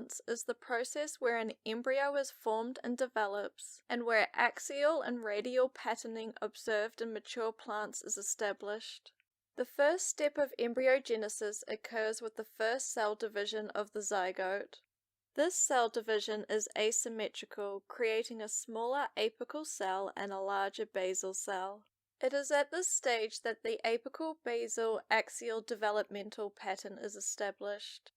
plants is the process where an embryo is formed and develops, and where axial and radial patterning observed in mature plants is established. The first step of embryogenesis occurs with the first cell division of the zygote. This cell division is asymmetrical, creating a smaller apical cell and a larger basal cell. It is at this stage that the apical-basal axial developmental pattern is established.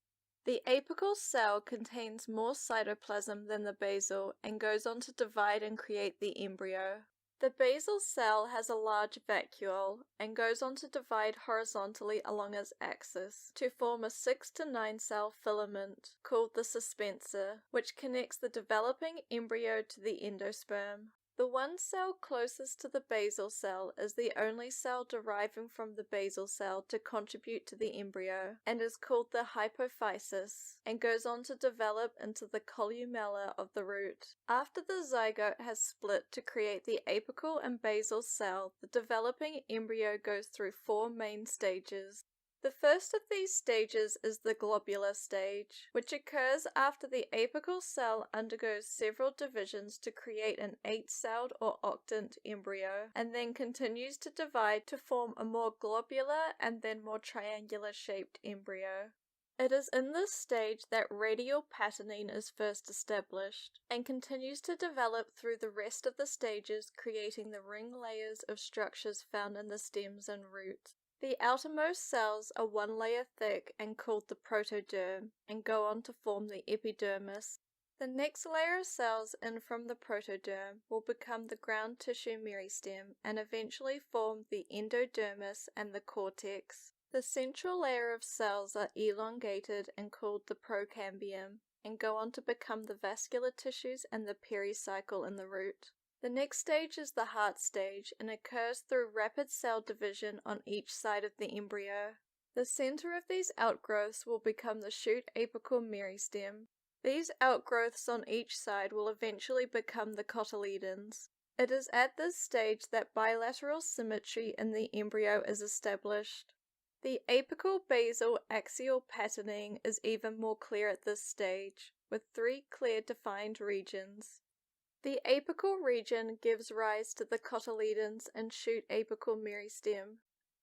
The apical cell contains more cytoplasm than the basal and goes on to divide and create the embryo. The basal cell has a large vacuole and goes on to divide horizontally along its axis to form a 6 to 9 cell filament called the suspensor, which connects the developing embryo to the endosperm. The one cell closest to the basal cell is the only cell deriving from the basal cell to contribute to the embryo, and is called the hypophysis, and goes on to develop into the columella of the root. After the zygote has split to create the apical and basal cell, the developing embryo goes through 4 main stages. The first of these stages is the globular stage, which occurs after the apical cell undergoes several divisions to create an 8-celled or octant embryo, and then continues to divide to form a more globular and then more triangular-shaped embryo. It is in this stage that radial patterning is first established, and continues to develop through the rest of the stages, creating the ring layers of structures found in the stems and root. The outermost cells are 1 layer thick and called the protoderm, and go on to form the epidermis. The next layer of cells in from the protoderm will become the ground tissue meristem and eventually form the endodermis and the cortex. The central layer of cells are elongated and called the procambium, and go on to become the vascular tissues and the pericycle in the root. The next stage is the heart stage and occurs through rapid cell division on each side of the embryo. The center of these outgrowths will become the shoot apical meristem. These outgrowths on each side will eventually become the cotyledons. It is at this stage that bilateral symmetry in the embryo is established. The apical basal axial patterning is even more clear at this stage, with 3 clear defined regions. The apical region gives rise to the cotyledons and shoot apical meristem.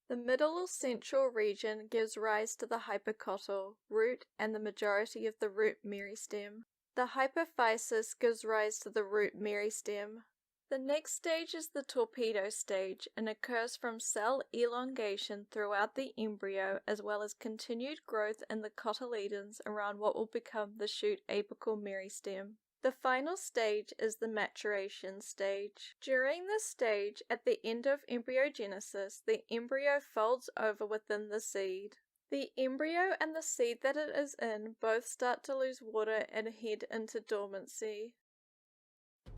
The middle or central region gives rise to the hypocotyl, root, and the majority of the root meristem. The hypophysis gives rise to the root meristem. The next stage is the torpedo stage and occurs from cell elongation throughout the embryo as well as continued growth in the cotyledons around what will become the shoot apical meristem. The final stage is the maturation stage. During this stage, at the end of embryogenesis, the embryo folds over within the seed. The embryo and the seed that it is in both start to lose water and head into dormancy.